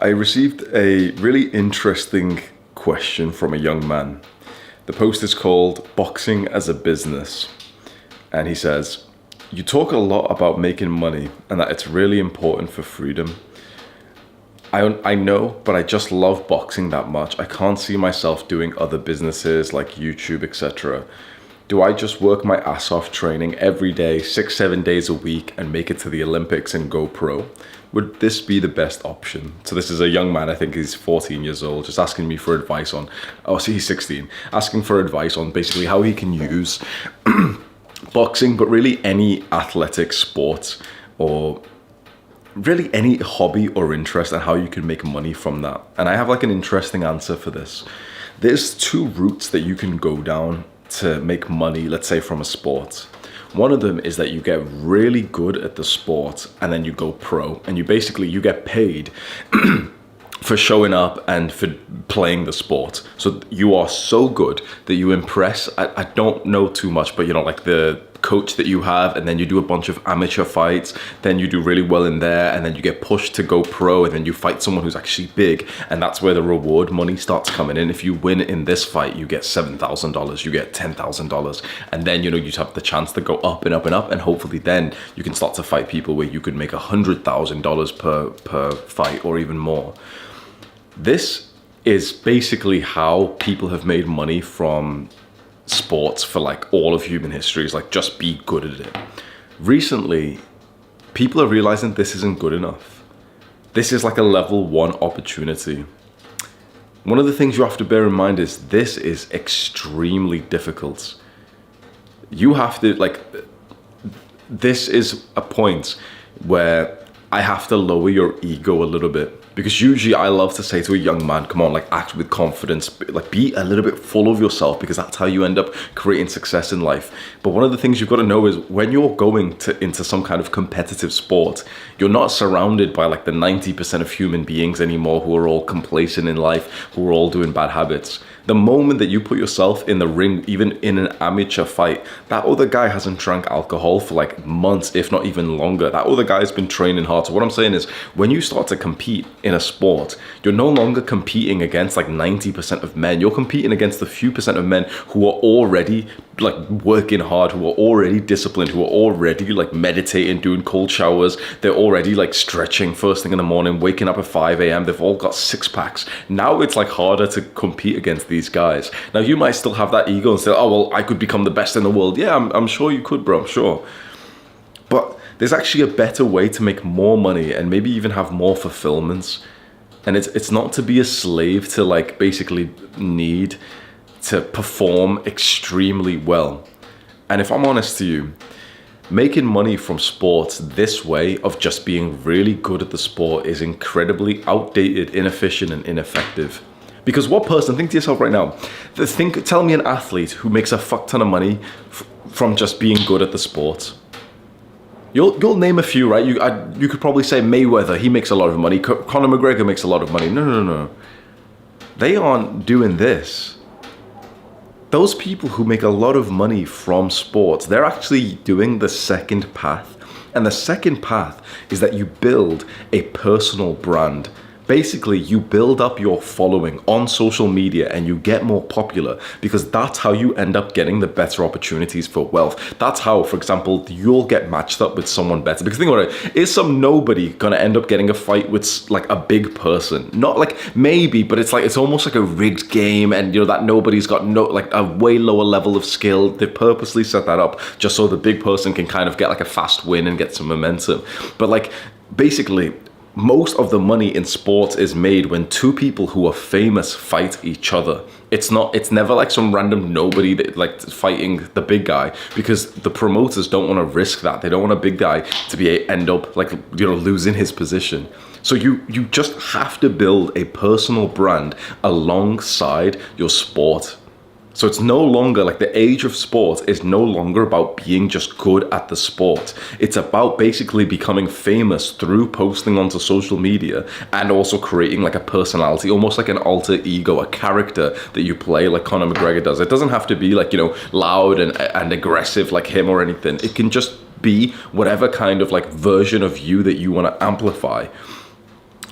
I received a really interesting question from a young man. The post is called Boxing as a Business. And he says, "You talk a lot about making money and that it's really important for freedom. I know, but I just love boxing that much. I can't see myself doing other businesses like YouTube, etc. Do I just work my ass off training every day, 6, 7 days a week, and make it to the Olympics and go pro? Would this be the best option?" So this is a young man, I think he's 14 years old, just asking me for advice on, he's 16, asking for advice on basically how he can use boxing, but really any athletic sport or really any hobby or interest, and how you can make money from that. And I have like an interesting answer for this. There's two routes that you can go down to make money, let's say from a sport. One of them is that you get really good at the sport and then you go pro, and you get paid for showing up and for playing the sport. So you are so good that you impress, I don't know too much, but like the coach that you have, and then you do a bunch of amateur fights, then you do really well in there, and then you get pushed to go pro, and then you fight someone who's actually big, and that's where the reward money starts coming in. If you win in this fight, you get $7,000, you get $10,000, and then you have the chance to go up and up and up, and hopefully then you can start to fight people where you could make $100,000 per fight or even more. This is basically how people have made money from sports for like all of human history, is like just be good at it. Recently, people are realizing this isn't good enough. This is like a level 1 opportunity. One of the things you have to bear in mind is this is extremely difficult. You have to this is a point where I have to lower your ego a little bit. Because usually I love to say to a young man, come on, act with confidence, be a little bit full of yourself, because that's how you end up creating success in life. But one of the things you've got to know is when you're going into some kind of competitive sport, you're not surrounded by the 90% of human beings anymore who are all complacent in life, who are all doing bad habits. The moment that you put yourself in the ring, even in an amateur fight, that other guy hasn't drank alcohol for months, if not even longer. That other guy's been training hard. So what I'm saying is, when you start to compete in a sport, you're no longer competing against 90% of men. You're competing against the few percent of men who are already working hard, who are already disciplined, who are already meditating, doing cold showers. They're already stretching first thing in the morning, waking up at 5 a.m. They've all got 6-packs. Now it's harder to compete against these guys. Now you might still have that ego and say, oh well, I could become the best in the world. Yeah, I'm sure you could, bro, I'm sure. But there's actually a better way to make more money and maybe even have more fulfillments. And it's not to be a slave to basically need to perform extremely well. And if I'm honest to you, making money from sports this way of just being really good at the sport is incredibly outdated, inefficient, and ineffective. Because what person, think to yourself right now, tell me an athlete who makes a fuck ton of money from just being good at the sport. You'll name a few, right? You could probably say Mayweather, he makes a lot of money. Conor McGregor makes a lot of money. No. They aren't doing this. Those people who make a lot of money from sports, they're actually doing the second path. And the second path is that you build a personal brand. Basically, you build up your following on social media and you get more popular, because that's how you end up getting the better opportunities for wealth. That's how, for example, you'll get matched up with someone better. Because think about it, is some nobody gonna end up getting a fight with a big person? Not maybe, but it's almost like a rigged game, and that nobody's got a way lower level of skill. They purposely set that up just so the big person can kind of get a fast win and get some momentum. But basically, most of the money in sports is made when two people who are famous fight each other. It's never some random nobody that fighting the big guy, because the promoters don't want to risk that. They don't want a big guy to end up losing his position. So you just have to build a personal brand alongside your sport. So it's no longer the age of sport is no longer about being just good at the sport. It's about basically becoming famous through posting onto social media and also creating a personality, almost like an alter ego, a character that you play like Conor McGregor does. It doesn't have to be loud and aggressive like him or anything. It can just be whatever kind of version of you that you want to amplify.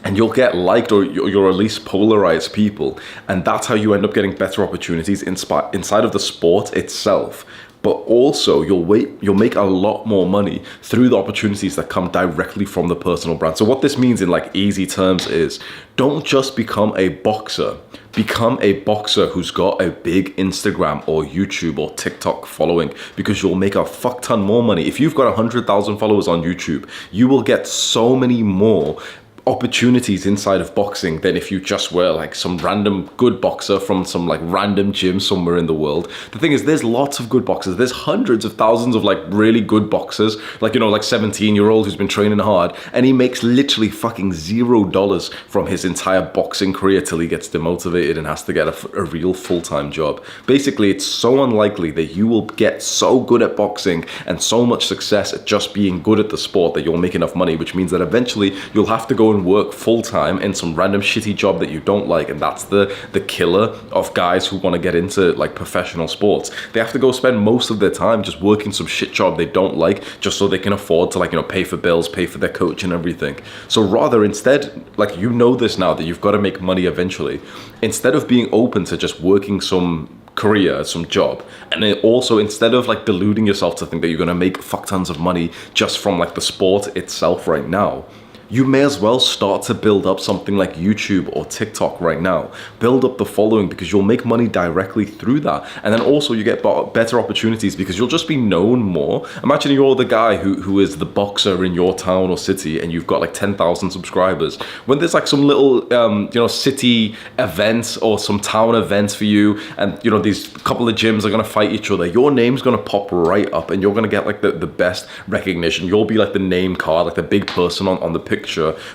and you'll get liked, or you're at least polarized people, and that's how you end up getting better opportunities inside of the sport itself. But also you'll make a lot more money through the opportunities that come directly from the personal brand. So what this means in like easy terms is, don't just become a boxer. Become a boxer who's got a big Instagram or YouTube or TikTok following, because you'll make a fuck ton more money. If you've got 100,000 followers on YouTube, you will get so many more opportunities inside of boxing than if you just were like some random good boxer from some like random gym somewhere in the world. The thing is, there's lots of good boxers. There's hundreds of thousands of like really good boxers, like, you know, like 17-year-old who's been training hard, and he makes literally fucking $0 from his entire boxing career till he gets demotivated and has to get a real full-time job. Basically, it's so unlikely that you will get so good at boxing and so much success at just being good at the sport that you'll make enough money, which means that eventually you'll have to go and work full-time in some random shitty job that you don't like. And that's the killer of guys who want to get into like professional sports. They have to go spend most of their time just working some shit job they don't like, just so they can afford to, like, you know, pay for bills, pay for their coach and everything. So rather, instead, like, you know this now, that you've got to make money eventually, instead of being open to just working some career, some job, and then also instead of like deluding yourself to think that you're going to make fuck tons of money just from like the sport itself right now, you may as well start to build up something like YouTube or TikTok right now. Build up the following, because you'll make money directly through that. And then also you get better opportunities because you'll just be known more. Imagine you're the guy who is the boxer in your town or city, and you've got like 10,000 subscribers. When there's like some little, city events or some town events for you, and, you know, these couple of gyms are going to fight each other, your name's going to pop right up and you're going to get like the best recognition. You'll be like the name card, like the big person on the picture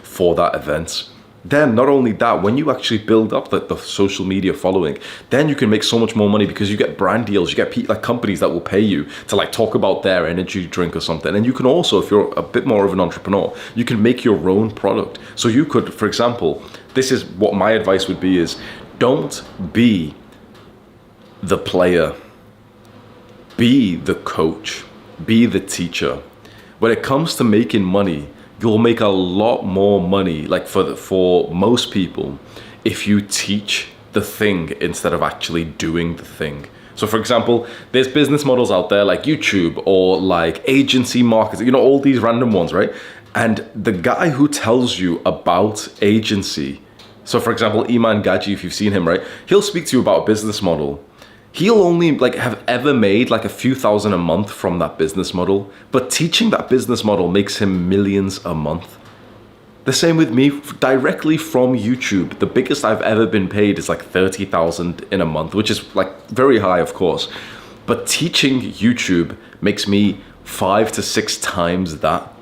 for that event. Then not only that, when you actually build up the social media following, then you can make so much more money because you get brand deals. You get like companies that will pay you to like talk about their energy drink or something. And you can also, if you're a bit more of an entrepreneur, you can make your own product. So you could, for example, this is what my advice would be, is don't be the player, be the coach, be the teacher. When it comes to making money, you'll make a lot more money, like for most people, if you teach the thing instead of actually doing the thing. So for example, there's business models out there like YouTube or like agency marketing, you know, all these random ones, right? And the guy who tells you about agency, so for example, Iman Gaji, if you've seen him, right? He'll speak to you about a business model. He'll only like have ever made like a few thousand a month from that business model, but teaching that business model makes him millions a month. The same with me, directly from YouTube. The biggest I've ever been paid is like 30,000 in a month, which is like very high, of course. But teaching YouTube makes me 5 to 6 times that.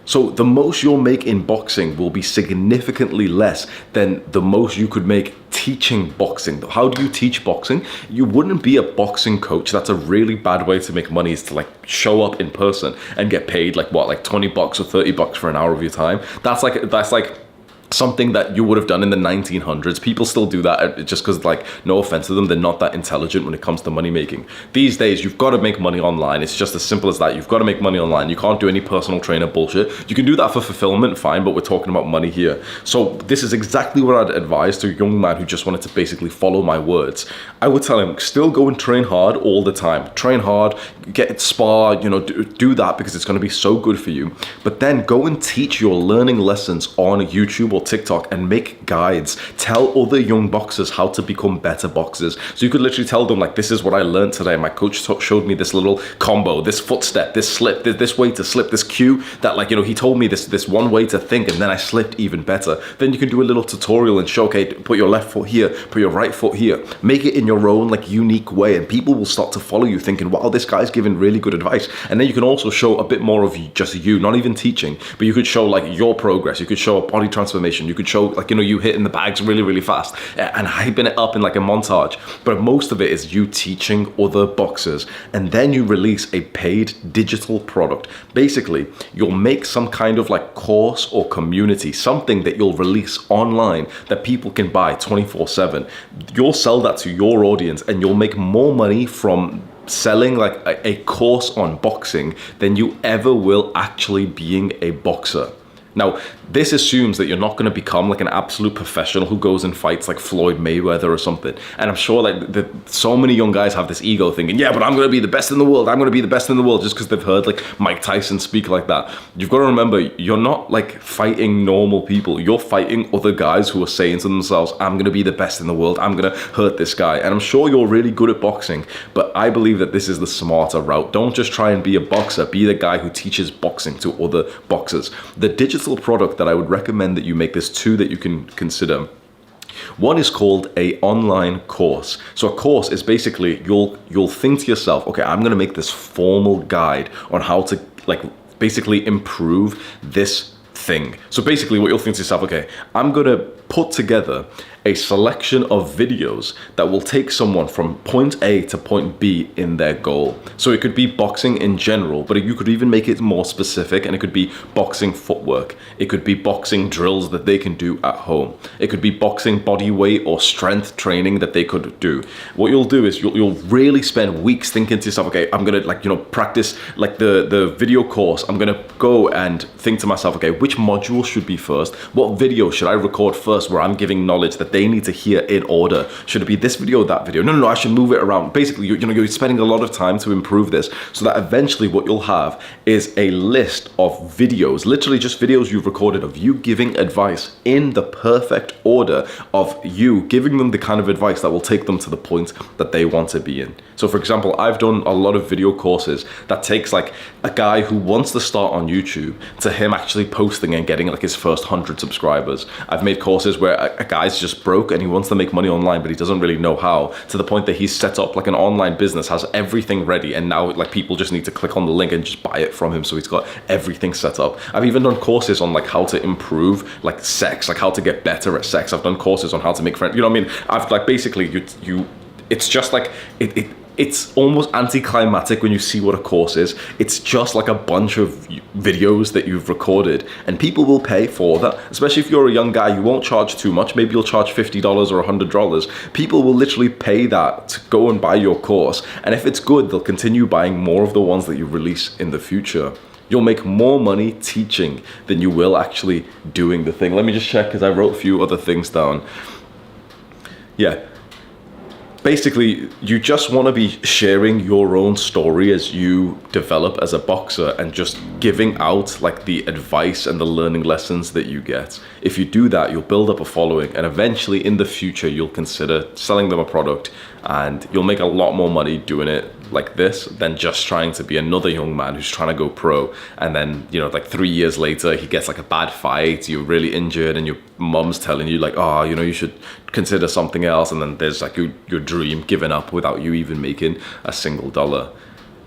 So the most you'll make in boxing will be significantly less than the most you could make teaching boxing. How do you teach boxing? You wouldn't be a boxing coach. That's a really bad way to make money, is to like show up in person and get paid like what, like $20 or $30 for an hour of your time. That's like something that you would have done in the 1900s. People still do that just because, like, no offense to them, they're not that intelligent when it comes to money making. These days, you've got to make money online. It's just as simple as that. You've got to make money online. You can't do any personal trainer bullshit. You can do that for fulfillment, fine, but we're talking about money here. So this is exactly what I'd advise to a young man who just wanted to basically follow my words. I would tell him, still go and train hard all the time. Train hard, get spar, do that because it's going to be so good for you. But then go and teach your learning lessons on YouTube or TikTok and make guides. Tell other young boxers how to become better boxers. So you could literally tell them, like, this is what I learned today. My coach showed me this little combo, this footstep, this slip, this way to slip, this cue that, like, he told me this one way to think, and then I slipped even better. Then you can do a little tutorial and show, okay, put your left foot here, put your right foot here. Make it in your own, like, unique way, and people will start to follow you thinking, wow, this guy's giving really good advice. And then you can also show a bit more of just you, not even teaching, but you could show, like, your progress. You could show a body transformation. You could show, like, you hitting the bags really, really fast and hyping it up in like a montage. But most of it is you teaching other boxers, and then you release a paid digital product. Basically, you'll make some kind of like course or community, something that you'll release online that people can buy 24/7. You'll sell that to your audience, and you'll make more money from selling like a course on boxing than you ever will actually being a boxer. Now, this assumes that you're not going to become like an absolute professional who goes and fights like Floyd Mayweather or something. And I'm sure like so many young guys have this ego thinking, yeah, but I'm going to be the best in the world. I'm going to be the best in the world just because they've heard like Mike Tyson speak like that. You've got to remember, you're not like fighting normal people. You're fighting other guys who are saying to themselves, I'm going to be the best in the world. I'm going to hurt this guy. And I'm sure you're really good at boxing, but I believe that this is the smarter route. Don't just try and be a boxer. Be the guy who teaches boxing to other boxers. The digital product that I would recommend that you make, there's two that you can consider. One is called a online course. So a course is basically, you'll think to yourself, okay, I'm gonna make this formal guide on how to like basically improve this thing. So basically what you'll think to yourself, okay, I'm gonna put together a selection of videos that will take someone from point A to point B in their goal. So it could be boxing in general, but you could even make it more specific, and it could be boxing footwork. It could be boxing drills that they can do at home. It could be boxing body weight or strength training that they could do. What you'll do is you'll really spend weeks thinking to yourself, okay, I'm gonna practice like the video course. I'm gonna go and think to myself, okay, which module should be first? What video should I record first where I'm giving knowledge that they need to hear in order? Should it be this video or that video? No, I should move it around. Basically, you're spending a lot of time to improve this, so that eventually what you'll have is a list of videos, literally just videos you've recorded of you giving advice in the perfect order of you giving them the kind of advice that will take them to the point that they want to be in. So for example, I've done a lot of video courses that takes like a guy who wants to start on YouTube to him actually posting and getting like his first 100 subscribers. I've made courses where a guy's just broke and he wants to make money online, but he doesn't really know how, to the point that he's set up like an online business, has everything ready, and now like people just need to click on the link and just buy it from him. So he's got everything set up. I've even done courses on like how to improve like sex, like how to get better at sex. I've done courses on how to make friends. You know what I mean? I've like basically it's just like it's almost anticlimactic when you see what a course is. It's just like a bunch of videos that you've recorded, and people will pay for that. Especially if you're a young guy, you won't charge too much. Maybe you'll charge $50 or $100. People will literally pay that to go and buy your course. And if it's good, they'll continue buying more of the ones that you release in the future. You'll make more money teaching than you will actually doing the thing. Let me just check, because I wrote a few other things down. Yeah. Basically, you just want to be sharing your own story as you develop as a boxer, and just giving out like the advice and the learning lessons that you get. If you do that, you'll build up a following, and eventually in the future, you'll consider selling them a product, and you'll make a lot more money doing it like this than just trying to be another young man who's trying to go pro. And then, like 3 years later, he gets like a bad fight, you're really injured, and your mom's telling you like, oh, you should consider something else. And then there's like your dream given up without you even making a single dollar.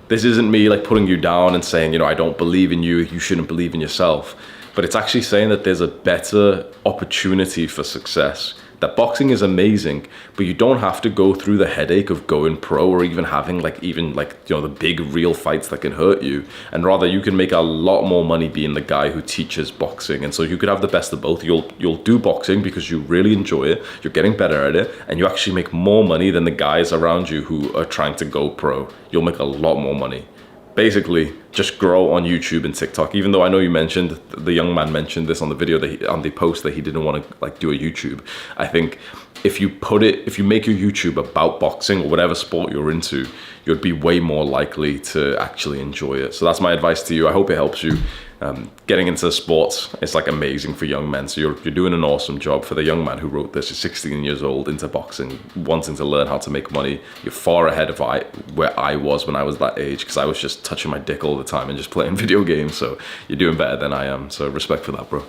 This isn't me like putting you down and saying, I don't believe in you, you shouldn't believe in yourself. But it's actually saying that there's a better opportunity for success. That boxing is amazing, but you don't have to go through the headache of going pro, or even having the big real fights that can hurt you. And rather, you can make a lot more money being the guy who teaches boxing. And so you could have the best of both. You'll do boxing because you really enjoy it, you're getting better at it, and you actually make more money than the guys around you who are trying to go pro. You'll make a lot more money. Basically, just grow on YouTube and TikTok. Even though I know you mentioned, the young man mentioned this on the video, on the post, that he didn't want to do a YouTube. I think if you make your YouTube about boxing or whatever sport you're into, you'd be way more likely to actually enjoy it. So that's my advice to you. I hope it helps you. Getting into sports is like amazing for young men. So you're doing an awesome job. For the young man who wrote this, he's 16 years old, into boxing, wanting to learn how to make money. You're far ahead of where I was when I was that age, because I was just touching my dick all the time and just playing video games. So you're doing better than I am. So respect for that, bro.